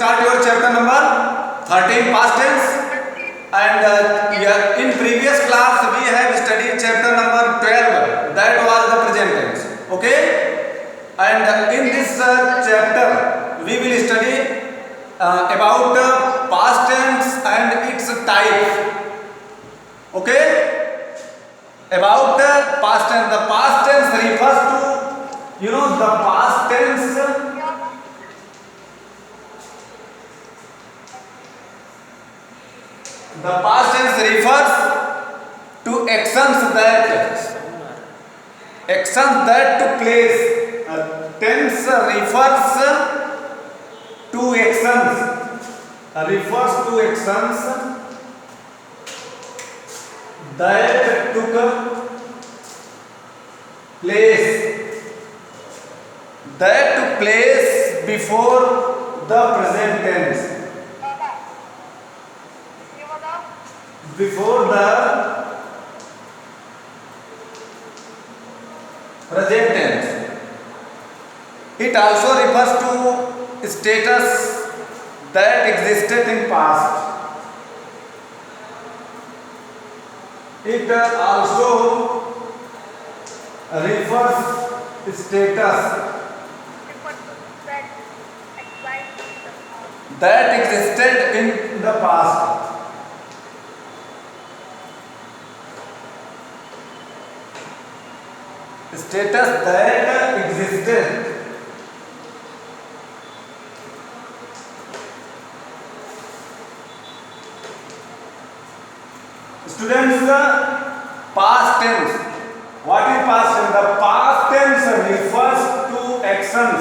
start your chapter number 13 past tense, and in previous class we have studied chapter number 12, that was the present tense. Okay, and in this chapter we will study about past tense and its type. Okay, about the past tense. The past tense refers to, the past tense. The past tense refers to actions that took place. Tense refers to actions. That took place before the present tense. Before the present tense. It also refers to status that existed in past. It also refers status that existed in the past. Status that existed. Students, past tense. What is past tense? The past tense refers to actions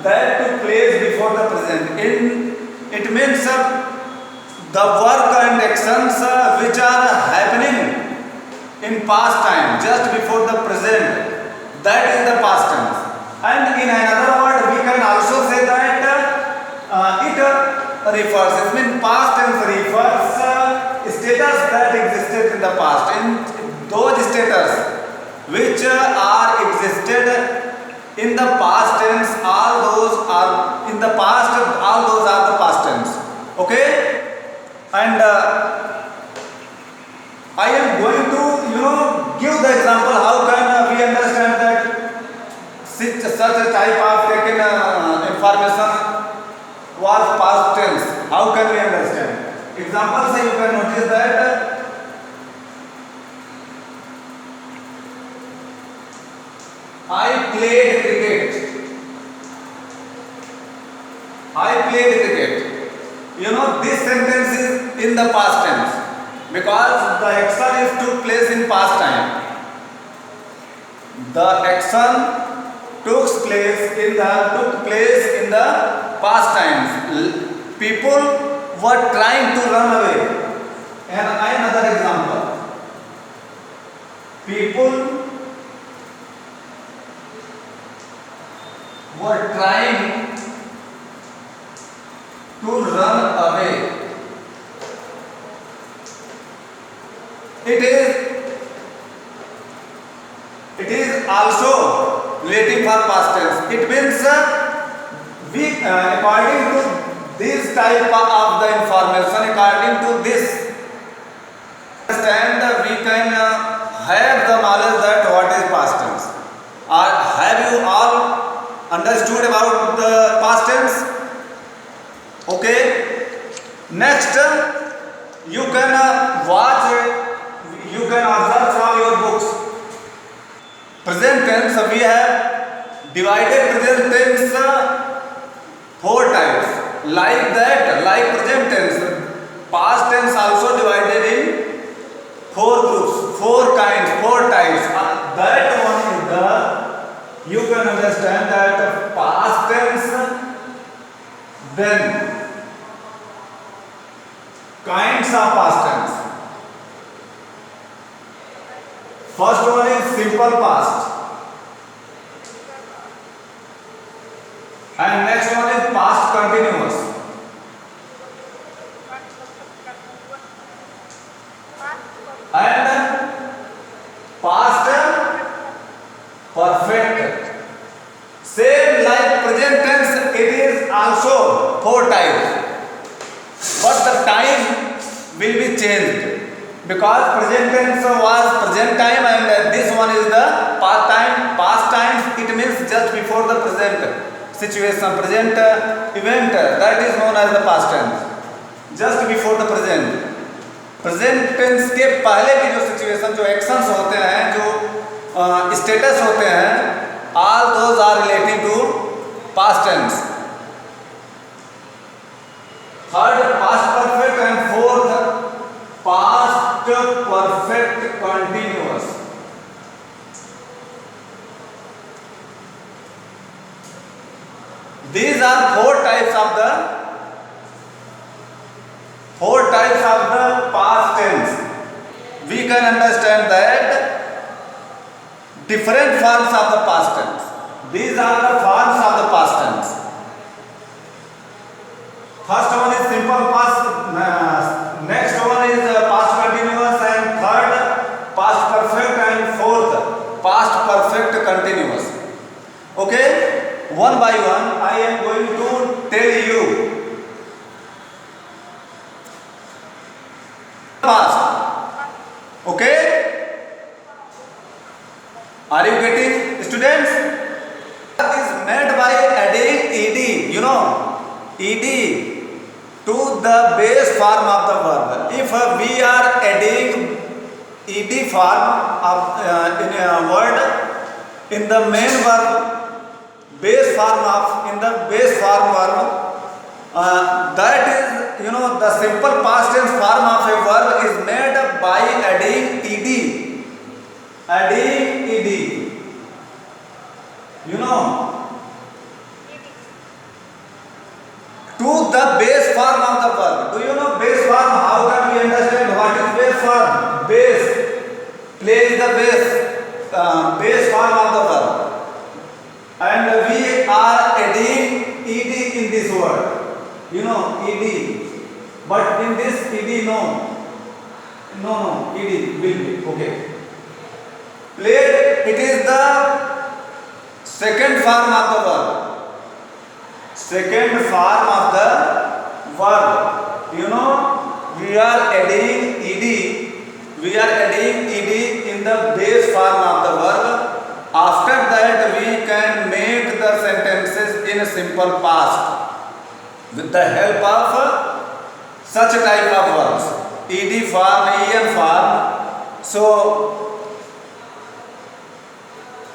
that took place before the present. It means the work and actions which are happening in past time, just before the present. That is the past tense. And in another word, we can also say that it refers. It means past tense refers status that existed in the past. In those status which are existed in the past tense, all those are in the past. All those are the past tense. Okay, and I am going to give the example. How can we understand that such a type of taken information was past tense? How can we understand? Example say you can notice that I played cricket. This sentence is in the past tense because the action took place in past time. The action took place in the past times. People were trying to run away. And another example. People were trying to run away. It is also relating for past tense. It means according to this type of the information, according to this understand, we can have the knowledge that what is past tense. Have you all understood about the past tense? Okay. Next, you can you can observe from your books. Present tense, we have divided present tense 4 types. Like present tense, past tense also divided in 4 groups, 4 kinds, 4 types. That one is you can understand that past tense, then kinds of past tense. First one is simple past, and next one is past continuous, and past perfect. Same like present tense, it is also 4 types. will be changed, because present tense was present time and this one is the past time. Past time, it means just before the present situation, present event, that is known as the past tense, just before the present. Present tense के पहले की जो situation, जो actions होते हैं, जो status होते हैं, all those are relating to past tense. Third past perfect and fourth past perfect continuous. These are four types of the past tense. We can understand that different forms of the past tense. These are the forms of the past tense. First one is simple past, next one is past continuous, and third past perfect, and fourth past perfect continuous. Okay, one by one I am going to tell you. Past. Okay, are you getting, students? That is made by adding ed, you know, ed to the base form of the verb. If we are adding ed form of in a word in the main verb, base form of, in the base form verb, that is, you know, the simple past tense form of a verb is made by adding ed. Adding ed, you know, to the base form of the verb. Do you know base form? How can we understand what is base form? Base, place the base form of the verb, and we are adding ed in this word. You know, ed, but in this ed, no, ed will be, okay. Play, it is the second form of the verb. Second form of the verb. You know, we are adding ed in the base form of the verb. After that, we can make the sentences in simple past with the help of such type of verbs, ed form, en form. So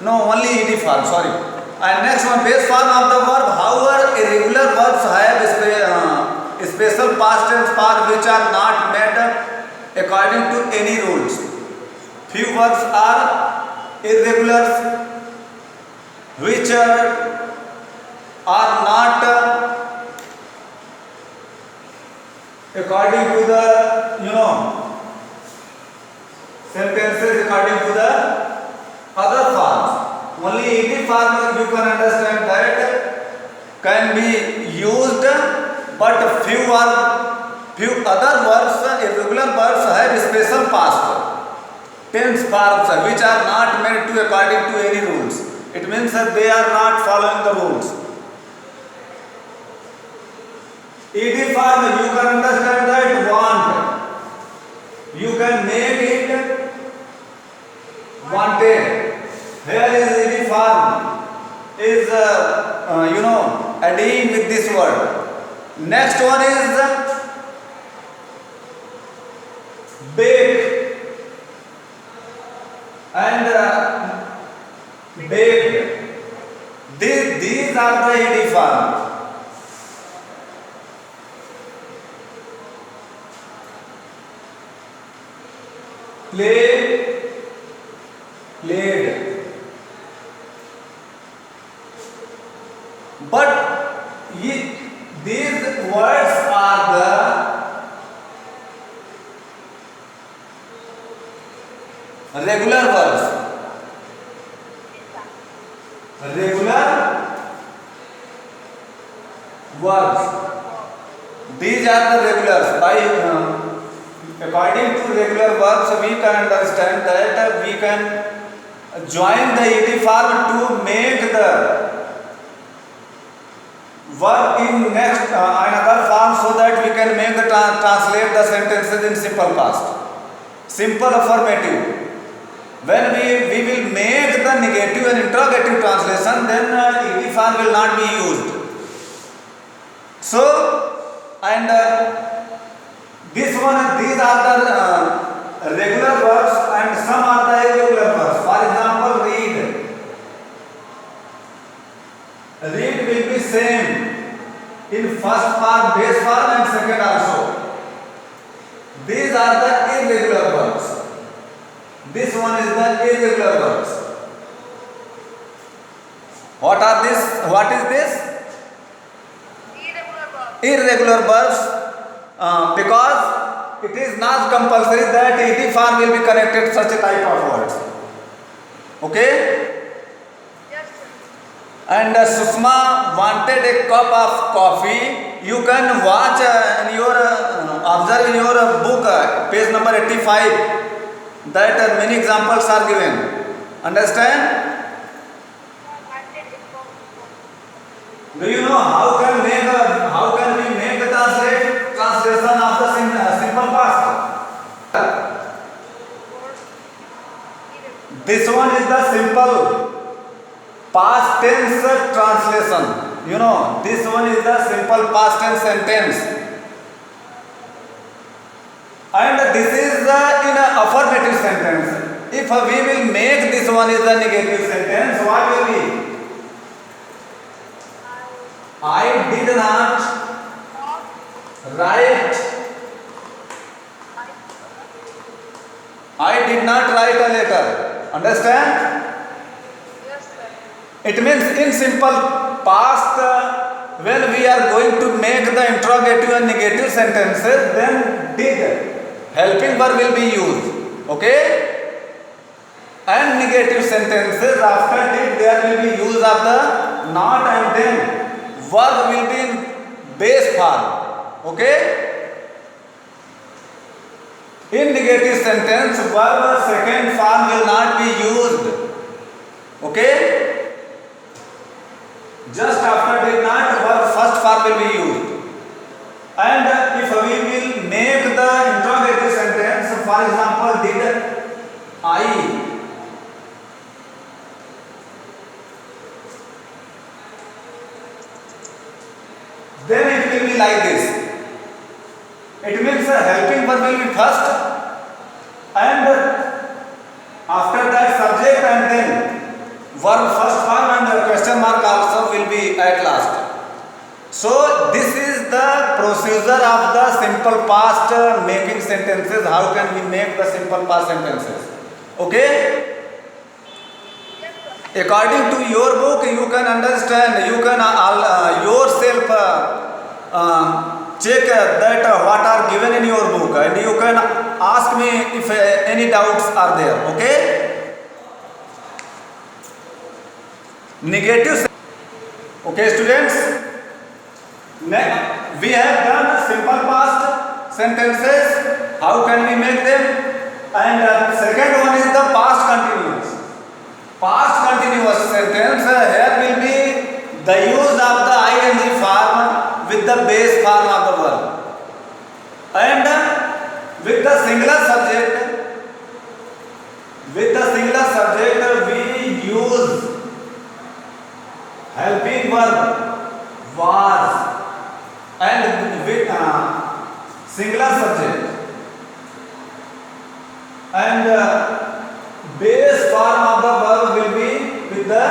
no, only ed form, sorry. And next one, base form of the verb. However, irregular verbs have special past tense form which are not made according to any rules. Few verbs are irregular which are not according to the, you know, sentences according to the other forms. Only ed form you can understand that can be used, but few other verbs, irregular verbs have special past tense forms which are not made to according to any rules. It means that they are not following the rules. Ed form you can understand that want. You can make it wanted. Here is ed form is you know, adding with this word. Next one is bake and baked. These are the ed form. Play, played. But these words are the regular verbs. Regular verbs. These are the regulars. By according to regular verbs, we can understand that we can join the ed form to make the verb in next another form, so so that we can make the translate the sentences in simple past. Simple affirmative. When we will make the negative and interrogative translation, then ed form will not be used. So, and these are the regular verbs and some are the irregular verbs. For example, read. Read will be same in first form, base form and second also. These are the irregular verbs. This one is the irregular verbs. What are this? What is this? Irregular verbs, because it is not compulsory that ed form will be connected to such a type of words. Okay? Yes, sir. And Susma wanted a cup of coffee. You can watch in your observe in your book, page number 85, that many examples are given. Understand? Do you know how can we make the translation of the simple past? This one is the simple past tense translation. You know, this one is the simple past tense sentence. And this is in a affirmative sentence. If we will make this one is the negative sentence, what will be? I did not write. I did not write a letter. Understand? Yes, sir. It means in simple past, when we are going to make the interrogative and negative sentences, then did helping verb will be used. Okay? And negative sentences after did there will be use of the not and then. Verb will be in base form. Okay? In negative sentence, verb second form will not be used. Okay? Just after did not, verb first form will be used. And if we will make the interrogative sentence, for example, did I? Then it will be like this. It means helping verb will be first, and after that subject, and then verb first form and question mark also will be at last. So this is the procedure of the simple past making sentences. How can we make the simple past sentences? Okay? According to your book, you can understand, you can yourself check that what are given in your book, and you can ask me if any doubts are there. Okay? Negative. Okay, students? Next, we have done simple past sentences. How can we make them? And second one is the past continuous. Past continuous sentence, here will be the use of the ing form with the base form of the verb, and with the singular subject. With the singular subject, we use helping verb was, and with singular subject, and base form of the verb will be with the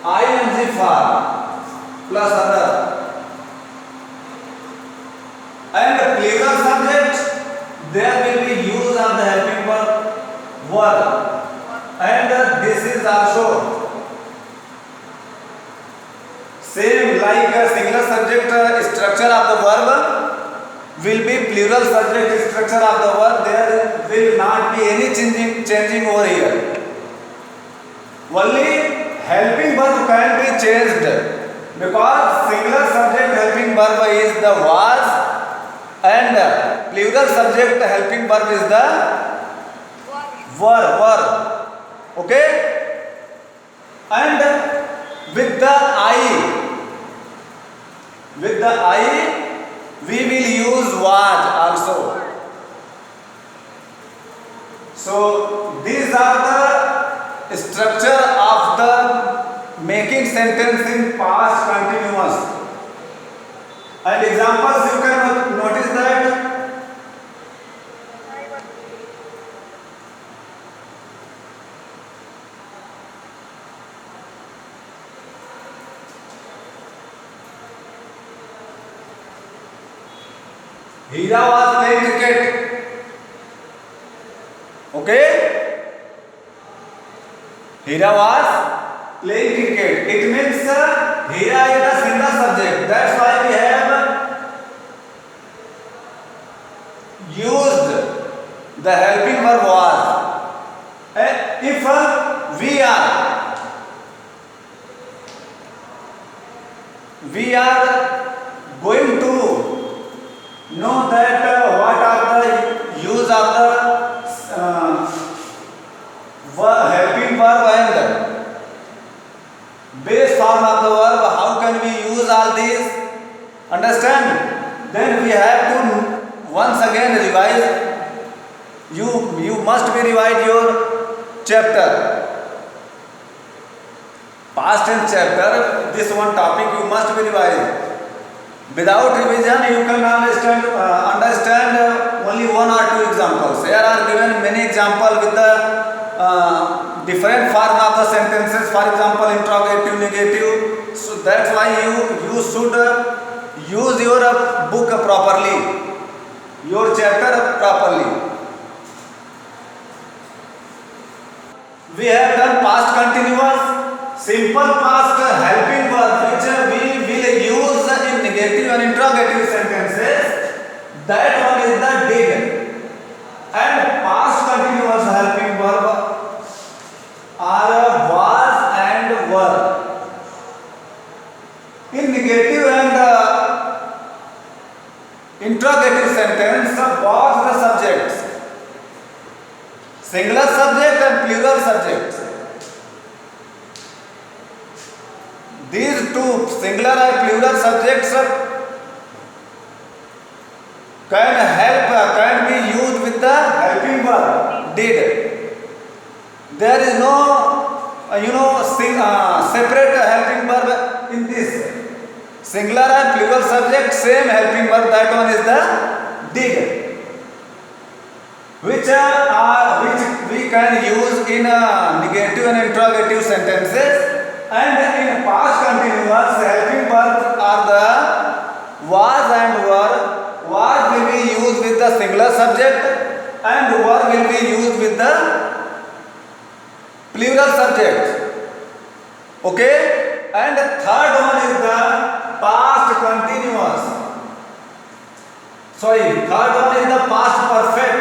ing form plus other, and plural subject, there will be use of the helping verb, and this is also same like a singular subject structure of the verb will be plural subject structure of the verb. There will not be any changing over here. Only helping verb can be changed, because singular subject helping verb is the was, and plural subject helping verb is the verb. Okay? And with the I we will use was also. So these are the structure of the making sentence in past continuous. And examples you can notice that I was Hira was playing cricket. Okay? Hira was playing cricket. It means Hira is a single subject. That's why we have used the helping verb was. If we are going to know that what are the use of the helping verb and base form of the verb, how can we use all these? Understand? Then we have to once again revise. You must be revise your chapter. Past tense chapter, this one topic you must be revised. Without revision, you can understand only one or two examples. Here are given many examples with the different form of the sentences. For example, interrogative, negative. So that's why you should use your book properly, your chapter properly. We have done past continuous, simple past helping verb which we will use in negative and interrogative sentences. That one is the did. And past continuous helping verb are was and were. In negative and interrogative sentence, was the subjects. Singular subject and plural subject. These two singular and plural subjects can be used with the helping verb did. There is no separate helping verb in this. Singular and plural subject, same helping verb. That one is the did. Which we can use in negative and interrogative sentences, and in past continuous helping verbs are the was and were. Was will be used with the singular subject and were will be used with the plural subject. Okay? And the third one is the past continuous. Third one is the past perfect.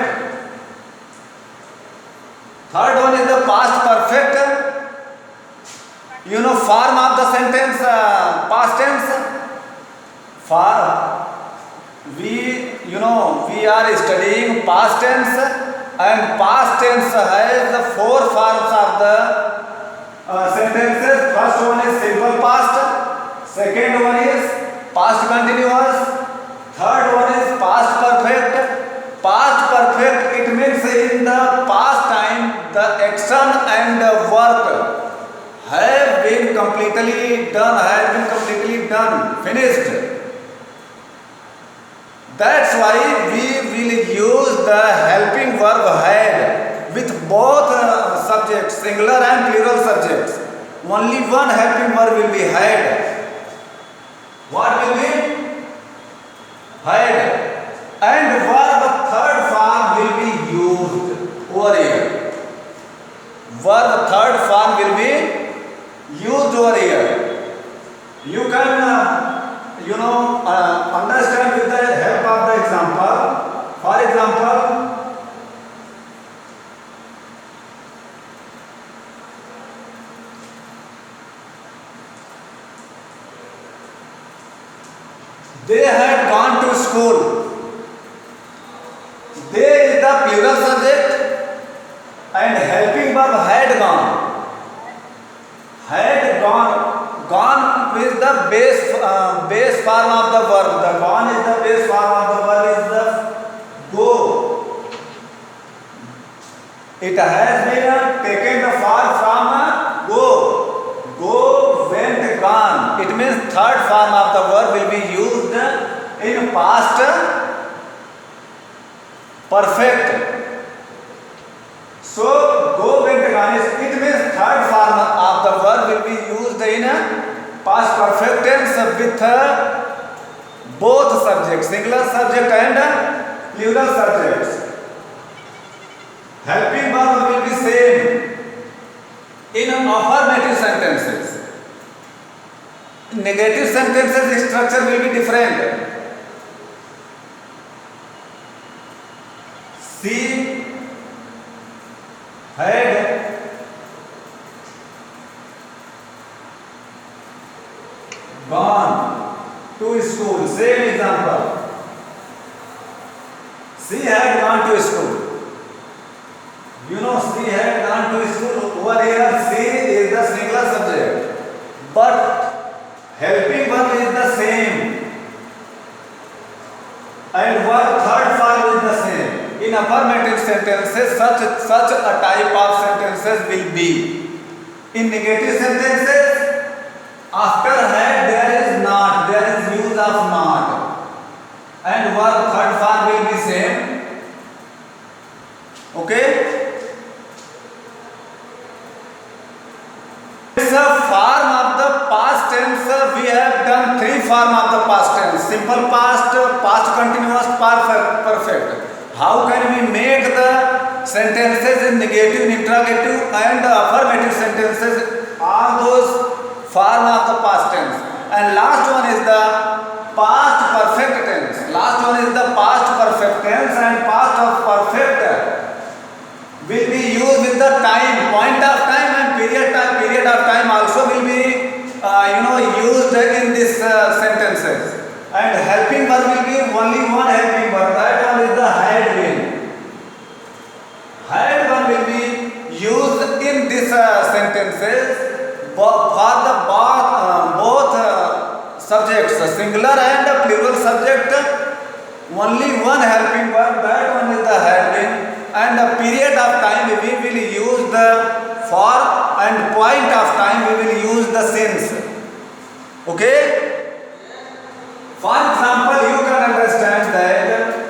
Third one is the past perfect. Form of the sentence, past tense. We are studying past tense, and past tense has the four forms of the sentences. First one is simple past. Second one is past continuous. Third one is past perfect. Past perfect, it means in the past time the action and the work have been completely done, finished. That's why we will use the helping verb had with both subjects, singular and plural subjects. Only one helping verb will be had. What will be? Had. And verb third form will be used over here. Verb third form will be used over here. You can understand with the help of the example. For example, they had gone to school. They is the plural subject and helping verb had gone. Had gone. Gone is the base form of the verb. The gone is the base form It has been taken the form from go. Go, went, gone. It means third form of the verb will be used in past perfect. So go, went, gone is, it means third form of the verb will be used in past perfect tense with both subjects, singular subject and plural subjects. Helping verb will be same in affirmative sentences. In negative sentences, the structure will be different. She had gone to school. Same example. She had gone to school. You know, she had gone to school. Over here, she is the singular subject, but helping verb is the same, and verb third form is the same. In affirmative sentences, such a type of sentences will be. In negative sentences, after had there is not, there is use of not, and verb third form will be same. Okay. It's a form of the past tense. We have done three forms of the past tense: simple past, past continuous, perfect. How can we make the sentences in negative, interrogative, and affirmative sentences? All those forms of the past tense. And last one is the past perfect tense. Last one is the past perfect tense, and past of perfect will be used with the time, point of time, and period of time also will be used in these sentences. And helping verb will be only one helping verb. That one is the had been. Had one will be used in these sentences for the both subjects, singular and plural subject. Only one helping verb. That one is the had been. And the period of time we will use the for, and point of time we will use the since. Okay? For example, you can understand that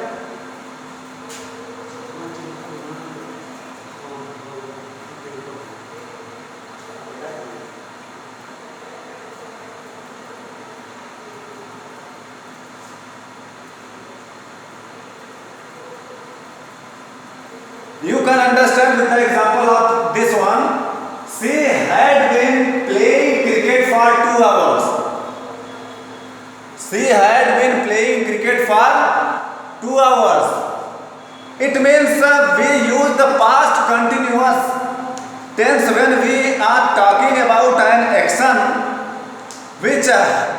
you can understand with the example of this one. She had been playing cricket for 2 hours. She had been playing cricket for 2 hours. It means we use the past continuous tense when we are talking about an action which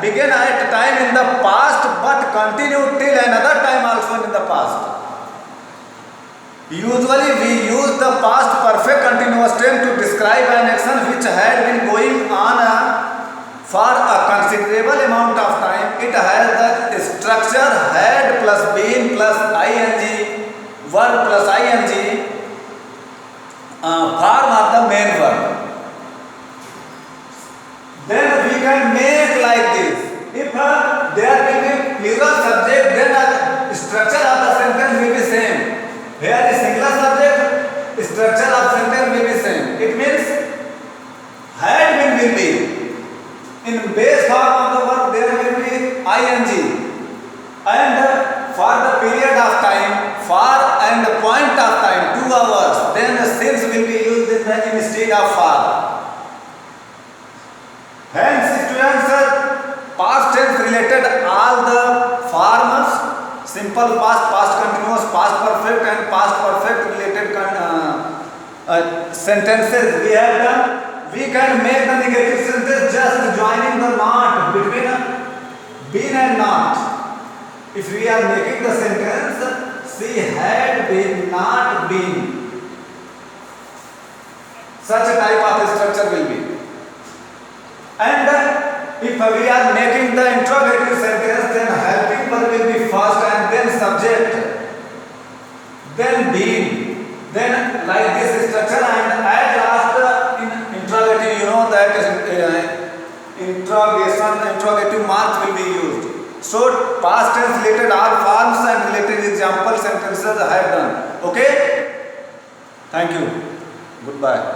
began at a time in the past but continued till another time also in the past. Usually we use the past perfect continuous tense to describe an action which had been going on for a considerable amount of time. It has the structure had plus been plus ing, verb plus ing, form of the main verb. Then we can make like this. If there will be plural subject, then the structure of the sentence will be same. Here is singular subject, structure of sentence will be same. It means had been will be. In base form of the verb there will be ing. And for the period of time, for and point of time, 2 hours, then the since will be used instead of for. Hence, students, past tense related all the forms. Simple past, past continuous, past perfect, and past perfect related sentences we have done. We can make the negative sentence just joining the not between been and not. If we are making the sentence, she had been not been. Such a type of structure will be. And if we are making the interrogative sentence, then helping verb will be first and then subject, then been, Then like this structure, and at last in interrogative, you know that interrogative mark will be used. So past tense related all forms and related example sentences I have done. Okay? Thank you. Goodbye.